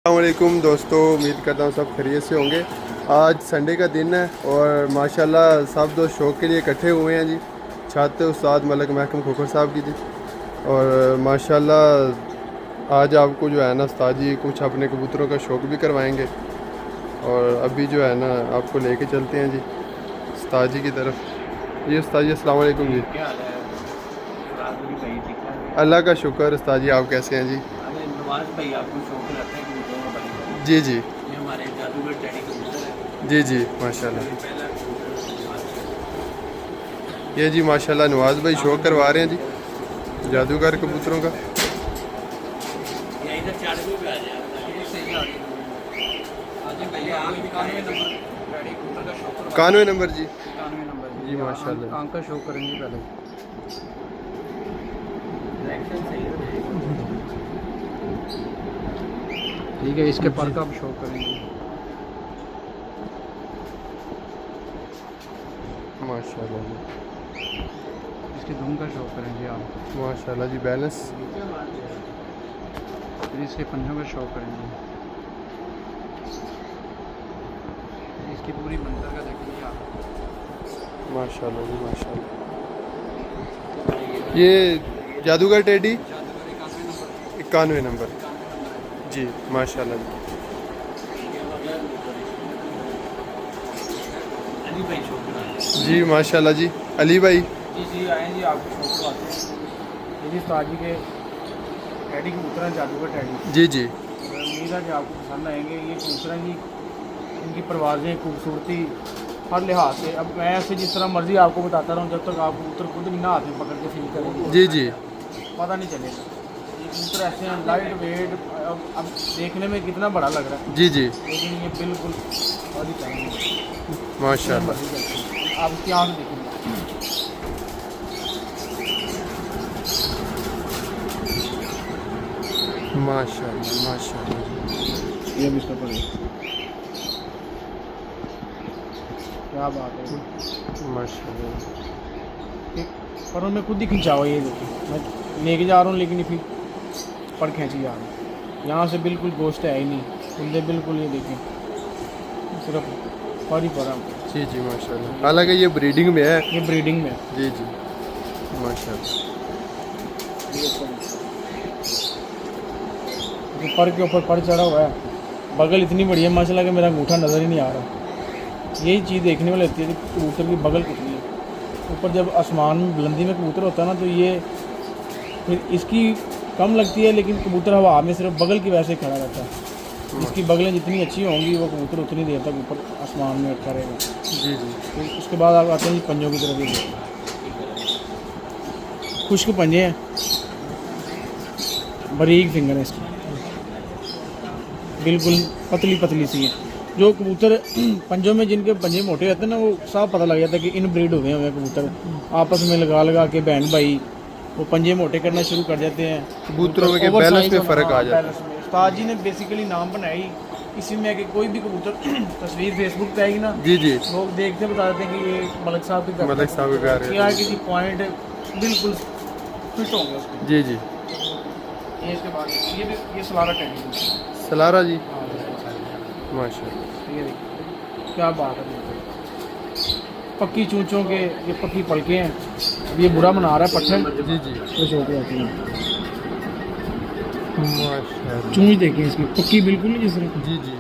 अस्सलामुअलैकुम दोस्तों, उम्मीद करता हूँ सब खैरियत से होंगे। आज संडे का दिन है और माशाल्लाह सब दोस्त शौक़ के लिए इकट्ठे हुए हैं जी। छात्र उस्ताद मलिक महकम खोखर साहब की जी। और माशाल्लाह आज आपको जो है ना उस्ताद जी कुछ अपने कबूतरों का शौक़ भी करवाएंगे। और अभी जो है ना आपको लेके चलते हैं जी उस्ताद जी की तरफ। जी उस्ताद जी अस्सलाम वालेकुम जी। क्या हाल है? अल्लाह का शुक्र। उस्ताद जी आप कैसे हैं जी? अरे नवाज भाई आपको शौक रहता है कबूतरों का? जी जी ये हमारे जादूगर टैडी कबूतर है। जी जी माशाल्लाह। अभी पहला ये जी माशाल्लाह नवाज भाई शौक़ करवा रहे हैं जी जादूगर कबूतरों का। ये इधर 4 पे आ जाए। ये सही आ गई। आज भैया आप 91 नंबर टैडी कबूतर का शौक करवा 91 नंबर जी। 91 नंबर जी माशाल्लाह। आंख का शौक करेंगे पहले। रिएक्शन सही है। ठीक है, इसके पर का हम शौक करेंगे। माशाल्लाह जी इसके धुन का शौक करेंगे आप। माशाल्लाह जी बैलेंस। फिर इसके पंजों का शौक करेंगे। इसकी पूरी मंजर का देखेंगे आप। माशाल्लाह जी माशाल्लाह। ये जादूगर टेडी 91 नंबर जी माशाल्लाह जी। अली भाई शौक जी माशाल्लाह जी अली भाई। जी आए जी, आपको शौक करवाते हैं। ये जी उस्ताद जी के टैडी कबूतर हैं, जादूगर टैडी। जी जी उम्मीद है कि आपको पसंद आएंगे। ये कबूतर हैं जी, इनकी परवाज़ें खूबसूरती हर लिहाज से। अब मैं ऐसे जिस तरह मर्ज़ी आपको बताता रहूँ, जब तक आप कबूतर खुद नहीं ना हाथ में पकड़ के फील करेंगे जी जी पता नहीं चलेगा। ये कबूतर ऐसे हैं लाइट वेट। अब देखने में कितना बड़ा लग रहा है, जी जी लेकिन ये बिल्कुल बड़ी चाहिए। माशाल्लाह। आप इसकी आँख देखेंगे। माशाल्लाह माशाल्लाह ये भी इसका पड़ेगा। क्या बात है माशाल्लाह। पर मैं खुद ही खिंचा हुआ। ये देखिए मैं लेके जा रहा हूँ, लेकिन फिर पर खींची जा रहा हूँ। यहाँ से बिल्कुल गोश्त है ही नहीं, खुले बिल्कुल। ये देखिए सिर्फ पर ही पड़ा। जी जी माशाल्लाह। हालांकि ये ब्रीडिंग में है। ये ब्रीडिंग में है। जी जी माशाल्लाह। ये पर के ऊपर पर चढ़ा हुआ है। बगल इतनी बड़ी है माशाल्लाह कि मेरा अंगूठा नज़र ही नहीं आ रहा। यही चीज़ देखने वाली होती है कि कबूतर की बगल कितनी है। ऊपर जब आसमान में बुलंदी में कबूतर होता है ना, तो ये फिर इसकी कम लगती है, लेकिन कबूतर हवा में सिर्फ बगल की वजह से खड़ा रहता है। इसकी बगलें जितनी अच्छी होंगी, वो कबूतर उतनी देर तक ऊपर आसमान में रखा रहेगा। जी जी फिर उसके बाद आप आते हैं जी पंजों की तरफ। ये खुश्क पंजे हैं, बारीक फिंगर है इसकी, बिल्कुल पतली पतली सी है। जो कबूतर पंजों में जिनके पंजे मोटे रहते हैं ना, वो साफ पता लग जाता है कि इन ब्रीड हुए हैं कबूतर। आपस में लगा लगा के बहन भाई वो पंजे मोटे करना शुरू कर जाते हैं। कबूतरों में के बैलेंस में फ़र्क आ जाता है। उस्ताद जी ने बेसिकली नाम बनाई इसी में कि कोई भी कबूतर तस्वीर फेसबुक पे आएगी ना, जी जी लोग देखते बता देते हैं कि ये मलिक साहब की मलिक साहब के घर है। क्या किसी पॉइंट बिल्कुल फिट होंगे उसमें। जी जी ये इसके बाद ये सलारा टैडी। सलारा जी हाँ माशाल्लाह। ये देखिए क्या बात है। पक्की चूंचों के ये पक्की पलके हैं। अब ये बुरा बना रहा है पट्टे। जी जी खुश होती आती हैं। माशाल्लाह। चूंच देखिए इसकी पक्की बिल्कुल नहीं जिस तरह। जी जी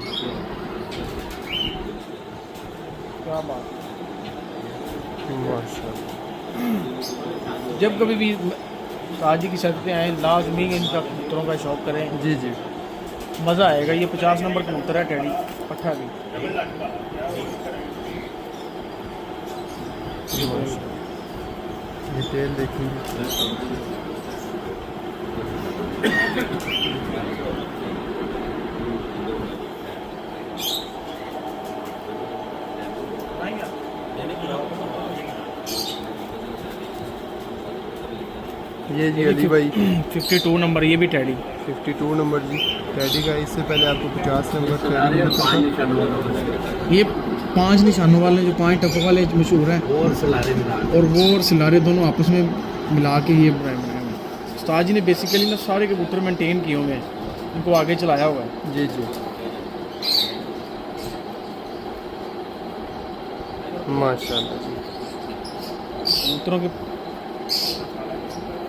क्या बात है। माशाल्लाह। जब कभी भी ताजी की शर्तें आएँ, लाजमी इनका कबूतरों का शौक़ करें, जी जी मज़ा आएगा। ये 50 नंबर कबूतर है टैडी पट्ठा की। डिटेल देखेंगे। ये जी अली भाई 52 नंबर, ये भी टैडी 52 नंबर जी टैडी का। इससे पहले आपको 50 नंबर टैडी। ये 5 निशानों वाले जो 5 टप्पों वाले मशहूर हैं, और सलारे मिला और वो और सिलारे दोनों आपस में मिला के ये बनाए हुए हैं। उस्ताद जी ने बेसिकली ना सारे कबूतर मेंटेन किए हुए हैं। इनको आगे चलाया हुआ है। जी जी माशाल्लाह जी। कबूतरों के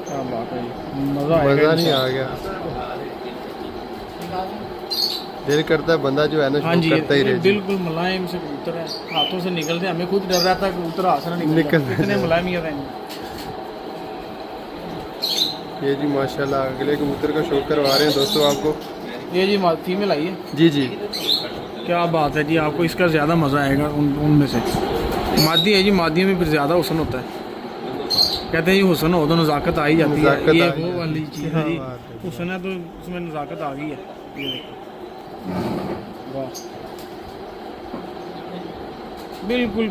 क्या बात है, मज़ा आएगा मज़ा नहीं इंशाल्लाह। आ गया, दिल करता है बंदा जो है ना हाँ शौक जी, करता ही ये रहे जी। बिल्कुल मुलायम से कबूतर है, हाथों से निकलते हमें खुद डर रहता है कबूतर हाथ से ना निकल निकल जाए। कितने जाए। मुलायमियत है इनमें। ये जी माशाल्लाह अगले कबूतर का शौक करवा रहे हैं दोस्तों आपको। ये जी फीमेल आई है। जी जी क्या बात है जी, आपको इसका ज़्यादा मज़ा आएगा उनमें से। मादी है जी, मादी में फिर ज़्यादा हुस्न होता है। कहते हैं जी हुस्न हो तो नज़ाकत आ ही जाती है, नज़ाकत ये आ ही वो जाती वाली है। चीज़ क्या है जी। बात है। हुस्न है तो उसमें नज़ाकत आ गई है। ये देखो, वाह, बिल्कुल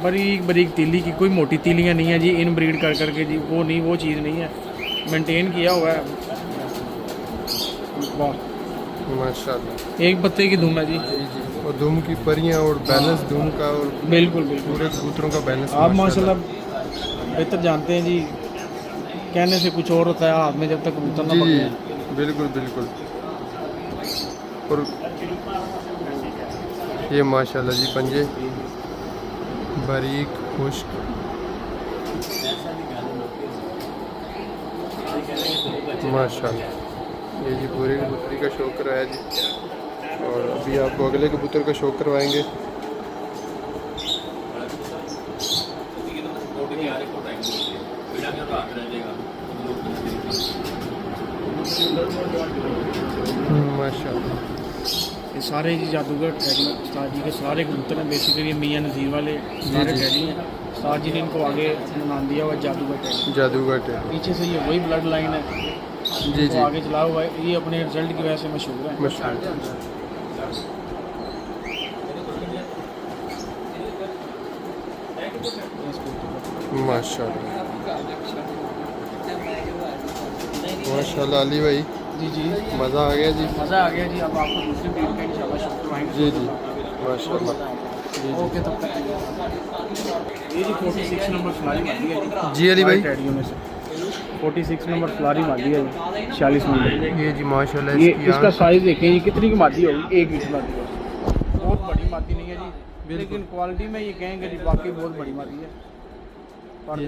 बारीक बारीक तीली की, कोई मोटी तीलियाँ नहीं है जी, इन ब्रीड कर करके जी, वो नहीं, वो चीज़ नहीं है, मेंटेन किया हुआ है। वाह, माशाल्लाह एक पत्ते की धूम है जी। जी जी। और धूम की परियां और बैलेंस धूम का और बिल्कुल बिल्कुल, पूरे कबूतरों का बैलेंस आप माशाल्लाह बेहतर जानते हैं जी, कहने से कुछ और होता है, हाथ में जब तक कबूतर ना जी पकड़े। जी बिल्कुल बिल्कुल। और ये माशाल्लाह जी पंजे बारीक खुश्क, माशाल्लाह। ये जी पूरे कबूतरी का शौक कराया जी, और अभी आपको अगले कबूतर का शौक करवाएंगे। माशाल्लाह। ये सारे जी जादूगर टैडी उस्ताद जी के सारे कबूतर हैं, बेसिकली मियाँ नज़ीर वाले सारे जी। टैडी हैं। उस्ताद जी ने इनको आगे अपना नाम दिया हुआ है जादूगर टैडी। जादूगर टैडी पीछे से ये वही ब्लड लाइन है, जी इनको जी आगे चला हुआ है, ये अपने रिजल्ट की वजह से मशहूर है। मशहूर। माशाल्लाह माशाल्लाह अली भाई, जी जी, मज़ा आ गया जी। मज़ा आ गया जी। अब आपको दूसरी ब्रीड का इंशाल्लाह शौक करवाएंगे। जी जी माशाल्लाह जी जी। ओके, तब तक ये जी 46 नंबर फुलारी मादी है जी। जी अली भाई, टैडियों में से 46 नंबर फुलारी मादी है जी, 46 नंबर। ये जी माशाल्लाह ये इसकी इसका आँख साइज़ देखें जी, कितनी की मादी होगी, एक इंच मादी होगी, बहुत बड़ी मादी नहीं है जी, लेकिन क्वालिटी में ये कहेंगे जी वाकई बहुत बड़ी मादी है। पर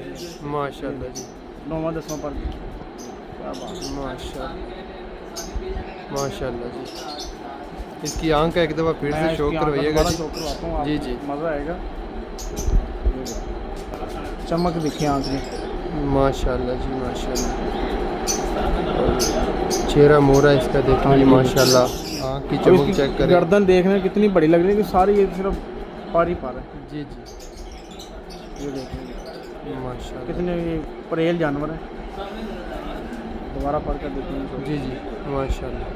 माशाल्लाह जी 9वां 10वां पर क्या बात है। माशाल्लाह माशाल्लाह जी। इसकी आँख का एक दफ़ा फिर मैं से इसकी शौक आँख का करवाइएगा दोबारा जी। शौक करवाता हूँ, जी आपको जी मज़ा आएगा। चमक दिखे आँख में। माशाल्लाह जी माशाल्लाह। चेहरा मोरा इसका देखना जी माशाल्लाह, आँख की अब चमक इसकी चेक करें। गर्दन देखने में कितनी बड़ी लग रही है कि सारी ये सिर्फ पार ही पार है। जी जी ये देखेंगे माशाल्लाह कितने ये परेल जानवर है। दोबारा पढ़ कर देखेंगे। जी जी माशाल्लाह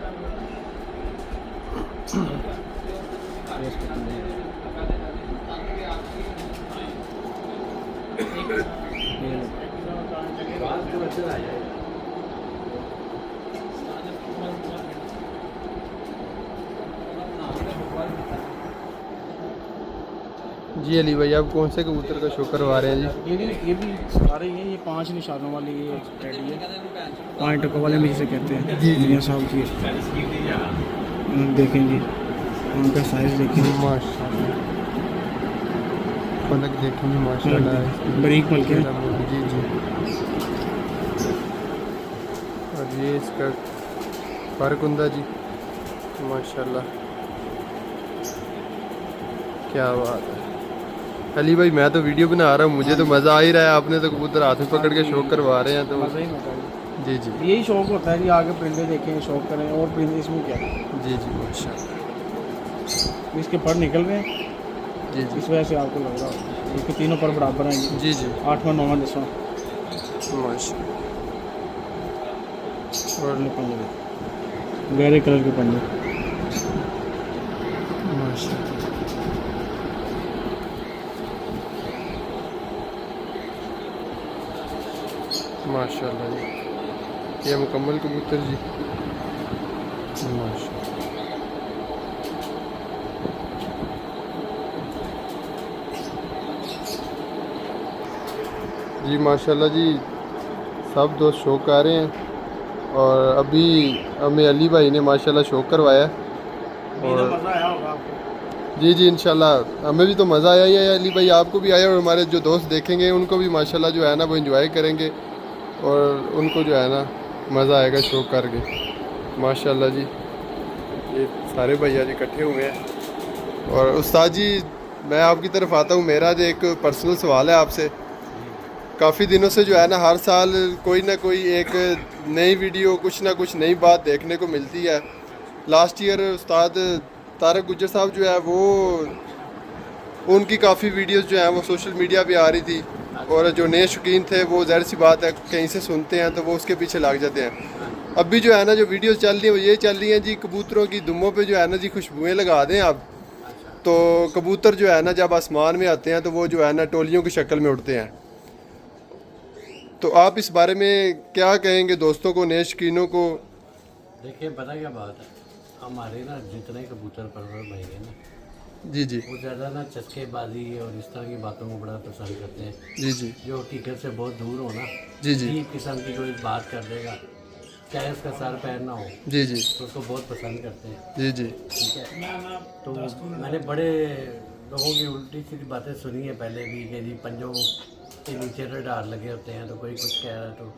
जी अली भाई, आप कौन से कबूतर का शौक करवा रहे हैं जी? ये भी सारे ही हैं, ये 5 निशानों वाली ये टैडी है, 5 टकों वाले में जिसे कहते हैं। जी, जी। मियां साहब की देखें जी, उनका साइज़ देखें, माशाल्लाह पलक देखेंगे माशाल्लाह। बारीक पलके हैं। जी जी। और ये इसका परकुंदा जी माशाल्लाह, क्या बात है। अली भाई मैं तो वीडियो बना रहा हूँ, मुझे तो मज़ा आ ही रहा है, आपने तो कबूतर हाथ में पकड़ के शौक करवा रहे हैं तो मज़ा ही मज़ा है। जी जी यही शौक होता है जी, आगे परिंदे देखें शौक करें, और परिंदे इसमें क्या है। जी जी माशाल्लाह इसके पर निकल रहे हैं, जी जी इस वजह से आपको लग रहा होगा। इसके तीनों पर बराबर हैं जी, जी जी 8वां 9वां 10वां माशाल्लाह। और पंजे देखें, गहरे कलर के पंजे। माशाल्लाह माशाल्लाह जी, ये मुकम्मल कबूतर जी माशाल्लाह। जी माशाल्लाह जी, सब दोस्त शौक आ रहे हैं और अभी हमें अली भाई ने माशाल्लाह शौक करवाया है। तो मज़ा आया होगा आपको। जी जी इंशाल्लाह हमें भी तो मज़ा आया ही है अली भाई, आपको भी आया और हमारे जो दोस्त देखेंगे उनको भी माशाल्लाह जो है ना वो एंजॉय करेंगे और उनको जो है ना मज़ा आएगा शौक करके। माशाल्लाह जी ये सारे भैया जी इकट्ठे हुए हैं। और उस्ताद जी मैं आपकी तरफ आता हूँ, मेरा जो एक पर्सनल सवाल है आपसे। काफ़ी दिनों से जो है ना हर साल कोई ना कोई एक नई वीडियो कुछ ना कुछ नई बात देखने को मिलती है। लास्ट ईयर उस्ताद तारक गुज्जर साहब जो है वो उनकी काफ़ी वीडियोस जो हैं वो सोशल मीडिया पे आ रही थी और जो नए शौकीन थे वो ज़ाहिर सी बात है कहीं से सुनते हैं तो वो उसके पीछे लग जाते हैं। अभी जो है ना जो वीडियोस चल रही हैं वो ये चल रही हैं जी, कबूतरों की दुमों पे जो है ना जी खुशबुएं लगा दें आप, तो कबूतर जो है ना जब आसमान में आते हैं तो वो जो है ना टोलियों की शक्ल में उड़ते हैं। तो आप इस बारे में क्या कहेंगे दोस्तों को, नए शौकीनों को? देखिए पता क्या बात है, हमारे ना जितने कबूतर परवर भाई हैं ना जी जी वो ज़्यादा ना चस्केबाजी और इस तरह की बातों को बड़ा पसंद करते हैं। जी जी जो हकीकत से बहुत दूर हो ना, जी जी अजीब किस्म की कोई बात कर देगा, चाहे उसका सर पैर ना हो, जी जी तो उसको बहुत पसंद करते हैं। जी जी ठीक है, तो मैंने बड़े लोगों की उल्टी सीधी बातें सुनी है पहले भी कि जी पंजों के नीचे रडार लगे होते हैं, तो कोई कुछ कह रहा है, तो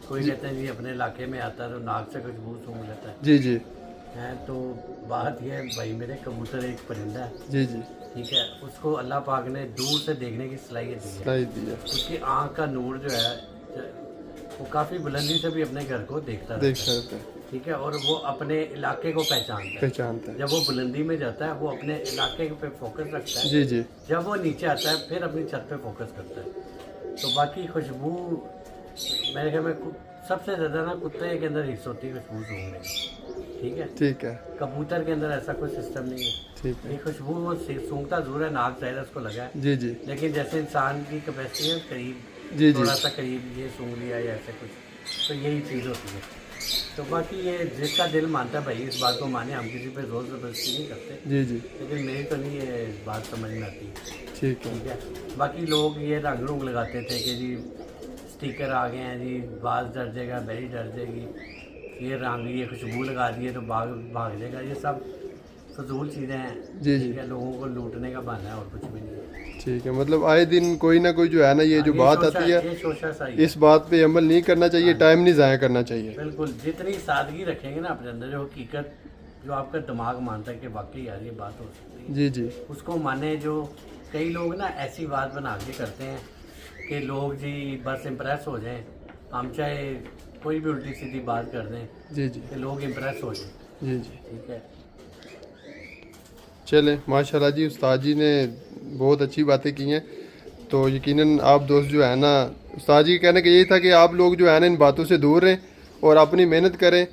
कोई कहते हैं जी अपने इलाके में आता है तो नाक से खुशबू सूंघ लेता जी जी है। तो बात यह है भाई, मेरे कबूतर एक परिंदा है, जी जी ठीक है, उसको अल्लाह पाक ने दूर से देखने की सलाहियत दी है। सही दिया उसकी आँख का नूर जो है वो काफ़ी बुलंदी से भी अपने घर को देखता देख रहता है, सकते हैं, ठीक है, और वो अपने इलाके को पहचानता है। पहचानते हैं। जब वो बुलंदी में जाता है वो अपने इलाके पे फोकस रखता है, जी जी जब वो नीचे आता है फिर अपनी छत पे फोकस करता है। तो बाकी खुशबू मेरे ख्याल में सबसे ज़्यादा ना कुत्ते के अंदर हिस्स होती है खुशबू सूंघने की, ठीक है। ठीक है कबूतर के अंदर ऐसा कोई सिस्टम नहीं है। ठीक है ये खुशबू वो सूंघता जरूर है, नाक ज़ाहिर है उसको लगा है, जी जी लेकिन जैसे इंसान की कैपेसिटी है करीब जी जी थोड़ा सा करीब ये सूंघ लिया या ऐसे कुछ, तो यही चीज़ होती है। तो बाकी ये जिसका दिल मानता है भाई इस बात को माने, हम किसी पे जोर ज़बरदस्ती नहीं करते, जी जी लेकिन मेरी तो नहीं ये बात समझ में आती। ठीक है ठीक है, बाकी लोग ये रंग रूंग लगाते थे कि जी स्टिकर आ गए हैं जी, बाज डर जाएगा, बैरी डर जाएगी, ये रंग ये खुशबू लगा दिए तो भाग जाएगा, ये सब फजूल चीज़ें हैं। जी जी ठीक है, लोगों को लूटने का बहाना है और कुछ भी नहीं है। ठीक है, मतलब आए दिन कोई ना कोई जो है ना ये जो बात आती है ये सोचा सही इस बात पे अमल नहीं करना चाहिए, टाइम नहीं ज़ाया करना चाहिए। बिल्कुल, जितनी सादगी रखेंगे ना अपने अंदर, जो हकीकत जो आपका दिमाग मानता है कि वाकई यार ये बात हो सकती है, जी जी उसको माने। जो कई लोग ना ऐसी बात बना के करते हैं कि लोग जी बस इम्प्रेस हो जाएं, हम चाहे कोई भी उल्टी सीधी बात कर दें जी जी कि लोग इम्प्रेस हो जाएं, जी जी ठीक है। चले माशाल्लाह जी उस्ताद जी ने बहुत अच्छी बातें की हैं। तो यकीनन आप दोस्त जो है ना, उस्ताद जी कहने का यही था कि आप लोग जो है ना इन बातों से दूर रहें और अपनी मेहनत करें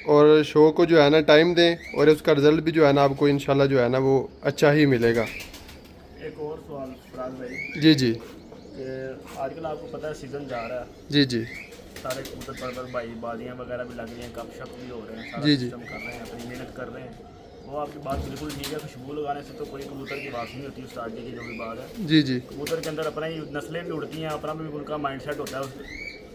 और शो को जो है ना टाइम दें और उसका रिज़ल्ट भी जो है ना आपको इंशाल्लाह जो है ना वो अच्छा ही मिलेगा। एक और सवाल फराज भाई, जी जी कि आजकल आपको पता है सीज़न जा रहा है, जी जी सारे कबूतर परवर भाई बादियाँ वगैरह भी लग रही हैं, गपशप भी हो रहे हैं, सारा जी, जी। सिस्टम कर रहे हैं, अपनी मेहनत कर रहे हैं। वो आपकी बात बिल्कुल ठीक है, खुशबू लगाने से तो कोई कबूतर की बात नहीं होती, उस्ताद जी की जो भी बात है। जी जी कबूतर के अंदर अपना ही नस्लें भी उड़ती हैं, अपना भी उनका माइंड सेट होता है,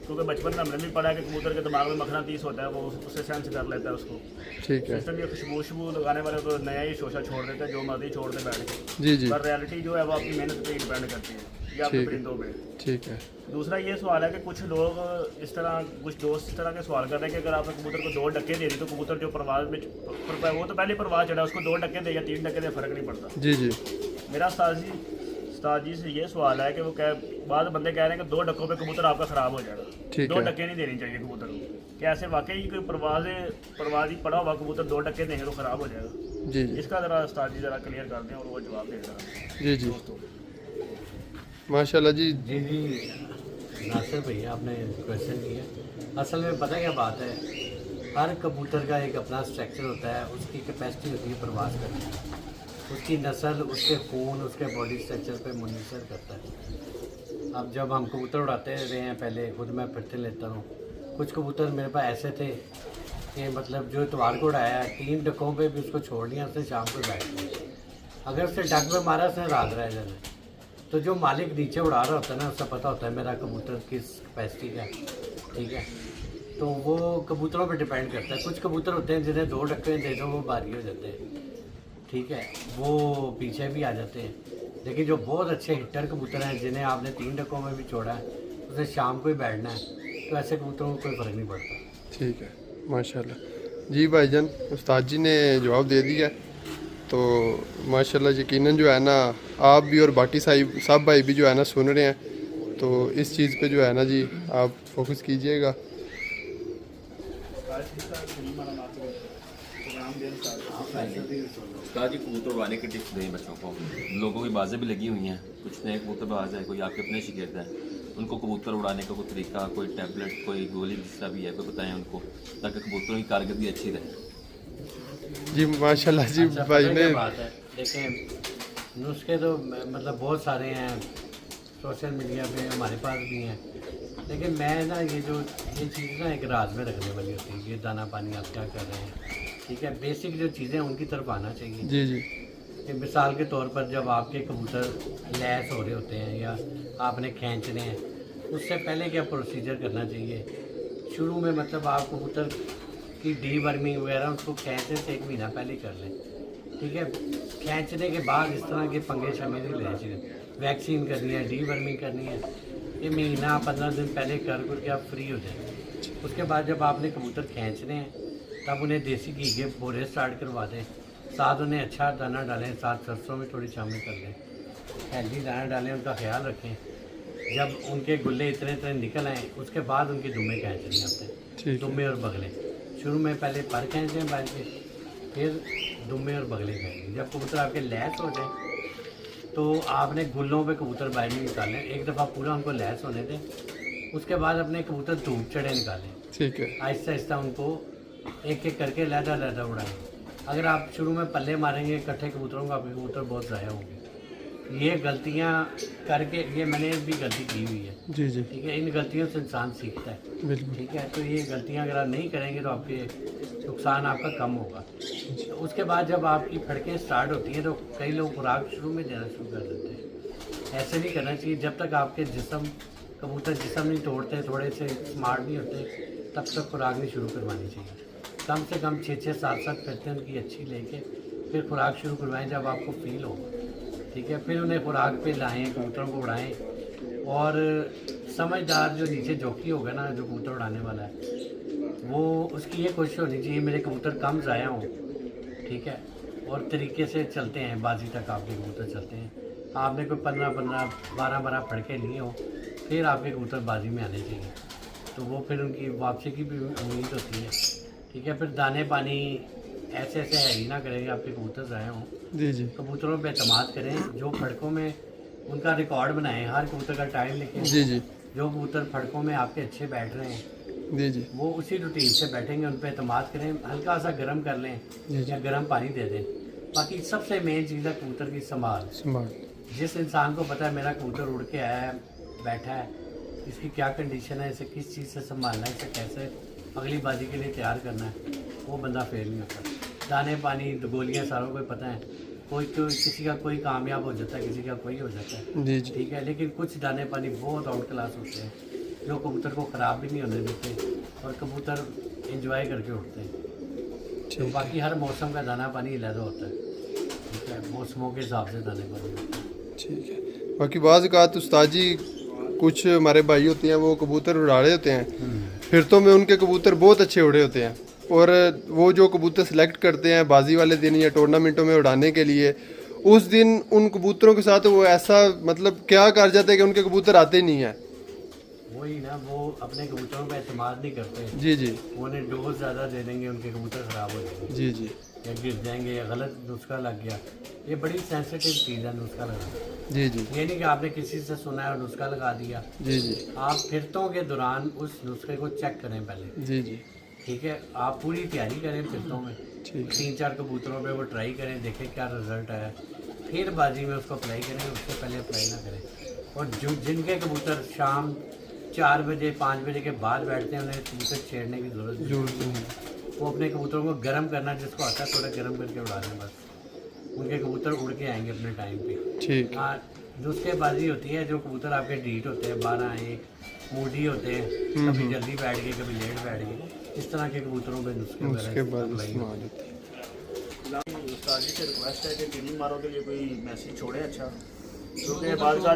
क्योंकि बचपन में हमने भी पढ़ा है कि कबूतर के दिमाग में मखनातीस होता है, वो उससे सेंस कर लेता है उसको। ठीक है सिस्टम ये खुशबू लगाने वाले तो नया ही शोशा छोड़ देते हैं, जो मर्जी छोड़ दे बैठ के, जी जी पर रियलिटी जो है वो आपकी मेहनत पे डिपेंड करती है या आपके ठीक है। परिंदों पे। ठीक है दूसरा ये सवाल है कि कुछ लोग इस तरह, कुछ दोस्त इस तरह के सवाल कर रहे हैं कि अगर आपने कबूतर को 2 डक्के दे दी तो कबूतर जो परवाज में वो तो पहले परवाज चढ़ा, उसको 2 डक्के दे या 3 डक्के दे फर्क नहीं पड़ता। जी जी मेरा उस्ताद जी से ये सवाल है कि वो बाद बंदे कह रहे हैं कि 2 डक्कों पे कबूतर आपका ख़राब हो जाएगा, ठीक 2 है। डक्के नहीं देनी चाहिए कबूतर को। क्या ऐसे वाकई कोई परवाज ही पड़ा हुआ कबूतर 2 डक्के देंगे तो ख़राब हो जाएगा? जी जी इसका ज़रा उस्ताद जी ज़रा क्लियर कर दें और वो जवाब दे देना जी जी दोस्तों। माशाल्लाह जी जी जी नासिर भैया आपने क्वेश्चन किया, असल में पता क्या बात है, हर कबूतर का एक अपना स्ट्रक्चर होता है, उसकी कैपेसिटी होती है परवाज करने की, उसकी नस्ल उसके खून उसके बॉडी स्ट्रक्चर पे मुनसर करता है। अब जब हम कबूतर उड़ाते रहे हैं पहले, खुद मैं फिरते लेता हूँ, कुछ कबूतर मेरे पास ऐसे थे कि मतलब जो इतवार को उड़ाया 3 डकों पे भी उसको छोड़ दिया, उसने शाम को बैठ गया, अगर उसने डक में मारा उसने रात रह जाना। तो जो मालिक नीचे उड़ा रहा होता है ना, उससे पता होता है मेरा कबूतर किस कैपेसिटी का, ठीक है। तो वो कबूतरों पे डिपेंड करता है। कुछ कबूतर होते हैं जिन्हें 2 डक्के दे दो वो बारी हो जाते हैं, ठीक है, वो पीछे भी आ जाते हैं। लेकिन जो बहुत अच्छे हिटर कबूतर हैं जिन्हें आपने 3 डक्कों में भी छोड़ा है, उसे शाम को ही बैठना है, तो ऐसे कबूतरों को कोई फ़र्क नहीं पड़ता। ठीक है, माशाल्लाह जी भाईजान, उस्ताद जी ने जवाब दे दिया। तो माशाल्लाह यकीनन जो है ना, आप भी और बाकी सब भाई भी जो है ना सुन रहे हैं, तो इस चीज़ पे जो है ना जी आप फोकस कीजिएगा। उस्ताद जी कबूतर उड़ाने की टिप्स दें बच्चों को। लोगों की बाजें भी लगी हुई हैं, कुछ नए कबूतरबाज हैं, कोई आपके अपने शिगिर्द हैं, उनको कबूतर उड़ाने का कोई तरीका, कोई टैबलेट, कोई गोली जिसका भी है कोई बताएं उनको, ताकि कबूतरों की कारकर्दगी अच्छी रहे। जी माशाल्लाह जी अच्छा, भाई पता ने क्या बात है, देखें नुस्खे तो मतलब बहुत सारे हैं, सोशल मीडिया पे हमारे पास भी हैं, लेकिन मैं ना ये चीज़ ना एक राज में रखने वाली होती है। ये दाना पानी आप क्या कर रहे हैं, ठीक है, बेसिक जो चीज़ें उनकी तरफ आना चाहिए। जी जी कि मिसाल के तौर पर जब आपके कबूतर लैस हो रहे होते हैं या आपने खींचने हैं, उससे पहले क्या प्रोसीजर करना चाहिए शुरू में, मतलब आप कबूतर की डीवर्मिंग वगैरह उसको खींचने से 1 महीना पहले कर लें, ठीक है। खींचने के बाद इस तरह के पंगे शमे नहीं लेने चाहिए। वैक्सीन करनी है, डीवर्मिंग करनी है, ये महीना 15 दिन पहले करके आप फ्री हो जाएं। उसके बाद जब आपने कबूतर खींचने हैं तब उन्हें देसी घी के बोरे स्टार्ट करवा दें, साथ उन्हें अच्छा दाना डालें, साथ सरसों में थोड़ी शामिल कर लें, हेल्दी दाना डालें, उनका ख्याल रखें। जब उनके गुल्ले इतने इतने निकल आएँ उसके बाद उनके दुम्बे खींचने ठीक अपने, है। दुम्बे और बगले। शुरू में पहले पर खींचें बैठ के, फिर दुम्बे और बगले खींचें। जब कबूतर आपके लैस हो जाए तो आपने गुल्लों पे कबूतर बाहर नहीं निकालें, एक दफ़ा पूरा उनको लैस होने दें, उसके बाद अपने कबूतर धूप चढ़े निकालें, ठीक है। आहिस्ता आहिस्ता उनको एक एक करके लहदा उड़ाएं। अगर आप शुरू में पल्ले मारेंगे इकट्ठे कबूतरों को, आपके कबूतर बहुत ज़ाया होंगे। ये गलतियाँ करके, ये मैंने भी गलती की हुई है, जी जी ठीक है, इन गलतियों से इंसान सीखता है, बिल्कुल। ठीक है। तो ये गलतियाँ अगर आप नहीं करेंगे तो आपके नुकसान आपका कम होगा। तो उसके बाद जब आपकी फड़कें स्टार्ट होती हैं तो कई लोग खुराक शुरू में देना शुरू कर देते हैं। ऐसे नहीं करना चाहिए। जब तक आपके कबूतर जिस्म नहीं तोड़ते, थोड़े से स्मार्ट नहीं होते, तब तक खुराक नहीं शुरू करवानी चाहिए। कम से कम 6-6, 7-7 करते हैं उनकी अच्छी लेके फिर खुराक शुरू करवाएं जब आपको फील हो, ठीक है। फिर उन्हें खुराक पे लाएं, कबूतरों को उड़ाएं, और समझदार जो नीचे जॉकी होगा ना, जो कबूतर उड़ाने वाला है, वो उसकी ये कोशिश होनी चाहिए मेरे कबूतर कम ज़ाया हों, ठीक है, और तरीके से चलते हैं, बाजी तक आपके कबूतर चलते हैं। आपने कोई 15-15, 12-12 फड़के लिए हों, फिर आपके कबूतर बाजी में आने चाहिए, तो वो फिर उनकी वापसी की भी उम्मीद होती है, ठीक है। फिर दाने पानी ऐसे हैवी ना करेंगे आपके कबूतर ज़ाया हों। जी जी कबूतरों पे एतमाद करें, जो फड़कों में उनका रिकॉर्ड बनाएं, हर कबूतर का टाइम लिखें। जी जी जो कबूतर फड़कों में आपके अच्छे बैठ रहे हैं जी जी वो उसी रूटीन से बैठेंगे, उन पर एतमाद करें, हल्का सा गर्म कर लें या गर्म पानी दे दें। बाकी सबसे मेन चीज़ है कबूतर की संभाल। जिस इंसान को पता है मेरा कबूतर उड़ के आया है, बैठा है, इसकी क्या कंडीशन है, इसे किस चीज़ से संभालना है, इसे कैसे अगली बाजी के लिए तैयार करना है, वो बंदा फेल नहीं होता। दाने पानी गोलियाँ सारों को पता है, कोई किसी का कोई कामयाब हो जाता है, किसी का कोई हो जाता है, जी जी ठीक है। लेकिन कुछ दाने पानी बहुत आउट क्लास होते हैं जो कबूतर को ख़राब भी नहीं होने देते और कबूतर एंजॉय करके उठते हैं। तो बाकी हर मौसम का दाना पानी अलग होता है, ठीक है, मौसमों के हिसाब से दाने पानी होता है। ठीक है। बाकी बाज़ औक़ात उस्ताद जी कुछ हमारे भाई होते हैं वो कबूतर उड़ा रहे होते हैं, फिर तो में उनके कबूतर बहुत अच्छे उड़े होते हैं, और वो जो कबूतर सेलेक्ट करते हैं बाजी वाले दिन या टूर्नामेंटों में उड़ाने के लिए, उस दिन उन कबूतरों के साथ वो ऐसा मतलब क्या कर जाता है कि उनके कबूतर आते ही नहीं हैं। वही ना, वो अपने कबूतरों पर एतमाद नहीं करते। जी जी वो उन्हें डोज ज़्यादा दे देंगे, उनके कबूतर ख़राब हो जाएंगे, जी जी या गिर जाएंगे, या गलत नुस्खा लग गया। ये बड़ी सेंसिटिव चीज़ है नुस्खा लगाना। जी जी ये नहीं कि आपने किसी से सुना है और नुस्खा लगा दिया। जी जी आप फिरतों के दौरान उस नुस्खे को चेक करें पहले, जी जी ठीक है। आप पूरी तैयारी करें फिरतों में, ठीक 3-4 कबूतरों पे वो ट्राई करें, देखें क्या रिजल्ट आया, फिर बाजी में उसको अप्लाई करें, उससे पहले अप्लाई ना करें। और जो जिनके कबूतर शाम 4 बजे 5 बजे के बाद बैठते हैं, उन्हें कबूतर छेड़ने की ज़रूरत नहीं। जरूरत नहीं। वो अपने कबूतरों को गर्म करना जिसको आता है, थोड़ा गर्म करके उड़ा दें बस, उनके कबूतर उड़ के आएंगे अपने टाइम पे। ठीक हाँ, नुस्खेबाजी होती है, जो कबूतर आपके डीट होते हैं 12 1 मूडी होते हैं, कभी जल्दी बैठ गए कभी लेट बैठ गए, इस तरह के कबूतरों में नुस्खे उसके बाद वगैरह इस्तेमाल होती है। उस्ताद जी से रिक्वेस्ट है कि टीम मारो के लिए कोई मैसेज छोड़े अच्छा, क्योंकि बाद का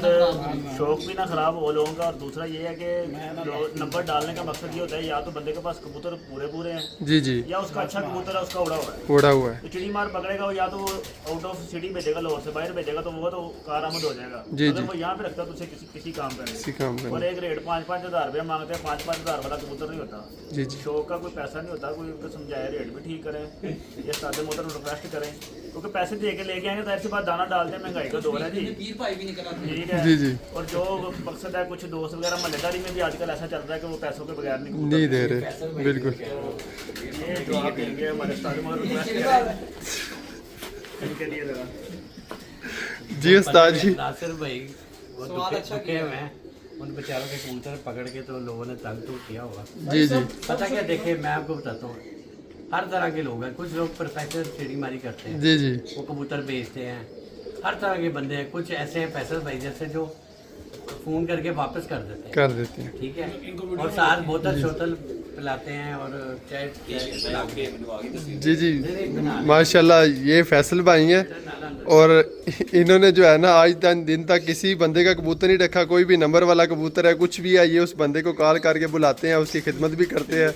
शौक भी ना ख़राब हो लोगों का। और दूसरा ये है कि नंबर डालने का मकसद ये होता है या तो बंदे के पास कबूतर पूरे हैं जी जी, या उसका अच्छा कबूतर है उसका उड़ा हुआ है, उड़ा हुआ है। तो चिड़ी मार पकड़ेगा वो, या तो वो आउट ऑफ सिटी भेजेगा, लाहौर से बाहर भेजेगा, तो वो तो कारआमद हो जाएगा। जी, अगर जी। वो यहाँ पे रखता तो उसे किसी काम इसी करेगा। काम और का एक रेट 5-5 हज़ार रुपया मांगते हैं, 5-5 हज़ार वाला कबूतर नहीं होता। जी जी, शौक का कोई पैसा नहीं होता, कोई उनको समझाए रेट भी ठीक करें, ये सादे मोटर रिक्वेस्ट करें, क्योंकि पैसे दे के लेके आएंगे तो ऐसी बात दाना डालते हैं, महंगाई का दौर है जी, ठीक है जी जी, और जो मकसद है, कुछ दोस्त वगैरह मोहल्लेदारी में भी आजकल ऐसा चल रहा है कि वो पैसों के बगैर नहीं नहीं दे रहे, बिल्कुल। ये जो आप देंगे हमारे सादे मोटर रिक्वेस्ट करें इनके लिए जरा। जी उस्ताद जी, नासिर भाई वो दुखे हुए हैं, उन बेचारों के कबूतर पकड़ के तो लोगों ने तंग तो किया होगा। जी जी, पता क्या, देखिए मैं आपको बताता हूँ, हर तरह के लोग हैं। कुछ लोग प्रोफेशनल चिड़ीमारी करते हैं, जी जी, वो कबूतर बेचते हैं, हर तरह के बंदे हैं। कुछ ऐसे हैं फैसल भाई जैसे जो फ़ोन करके वापस कर देते हैं, कर देते हैं। ठीक है, और साथ बोतल शोतल पिलाते हैं और चाय पिला के जी जी, माशाल्लाह ये फैसल भाई हैं, और इन्होंने जो है ना आज दिन तक किसी बंदे का कबूतर नहीं रखा। कोई भी नंबर वाला कबूतर है, कुछ भी है, ये उस बंदे को कॉल करके बुलाते हैं, उसकी खिदमत भी करते हैं,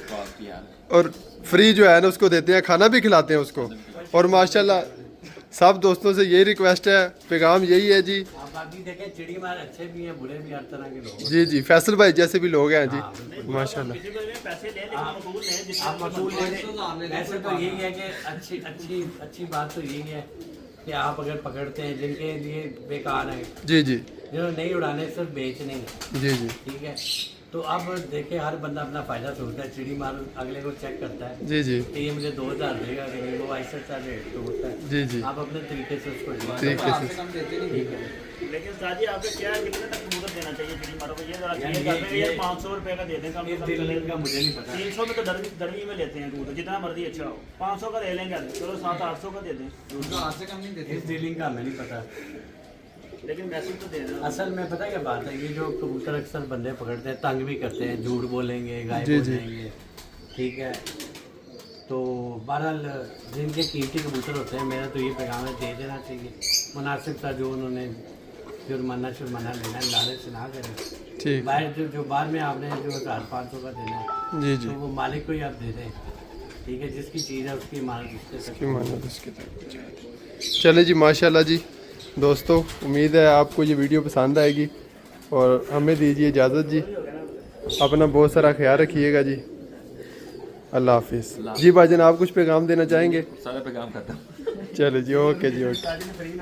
और फ्री जो है ना उसको देते हैं, खाना भी खिलाते हैं उसको। और माशाल्लाह सब दोस्तों से यही रिक्वेस्ट है, पैगाम यही है जी। आप बाकी देखें, चिड़ी मार अच्छे भी हैं बुरे भी, हर तरह के लोग हैं। जी जी, फैसल भाई जैसे भी लोग हैं जी, हाँ, बिल्कुल। माशाल्लाह। किसी को भी पैसे ले लेकिन मकबूल है जिससे आप मसूल ले लें। ऐसे तो यही है कि अच्छी बात तो यही है कि आप अगर पकड़ते हैं जिनके लिए बेकार है, जी जी, जिन्होंने नहीं उड़ाने सिर्फ बेचने हैं, जी जी, ठीक है। तो अब देखिए हर बंदा अपना फ़ायदा सोचता है, चिड़ी मार अगले को चेक करता है जी जी, कि ये मुझे 2000 देगा कि नहीं, वो ऐसा रेट तो होता है। जी जी, आप अपने तरीके से उसको deal तरीके से करें, ठीक है। लेकिन साजी आपको क्या है, कितने तक कबूतर देना चाहिए चिड़ी मारो को? ये जरा यार क्लियर कर दें, ये- ये 500 रुपये का दे दें कम से इस कम। डीलिंग का मुझे नहीं पता। 300 में तो दरवी में लेते हैं कबूतर, जितना मर्जी अच्छा हो। 500 का ले लेंगे, चलो 700-800 का दे दें, इस डीलिंग का हमें नहीं पता। लेकिन मैसेज तो दे दें। असल में पता क्या बात है, ये जो कबूतर अक्सर बंदे पकड़ते हैं तंग भी करते हैं, झूठ बोलेंगे, गाय जी, जी। बोलेंगे, ठीक है। तो बहरहाल जिनके कीमती कबूतर होते हैं, मेरा तो ये पैगाम है, दे देना चाहिए मुनासिब सा। जो उन्होंने जुर्माना लेना है, लालच से ना करें। ठीक, बाहर जो बाहर में आपने जो 1500 का देना है, जी जी, तो वो मालिक को ही आप दे दें, ठीक है। जिसकी चीज़ है उसकी इमारत उसके की मानद उसके तक। चले जी, माशाल्लाह जी दोस्तों, उम्मीद है आपको ये वीडियो पसंद आएगी, और हमें दीजिए इजाज़त जी। अपना बहुत सारा ख्याल रखिएगा जी। अल्लाह हाफिज़ जी। भाईजान आप कुछ पैगाम देना चाहेंगे? सारा पैगाम खत्म। चलो जी, ओके जी, ओके। साजी ने फ्री में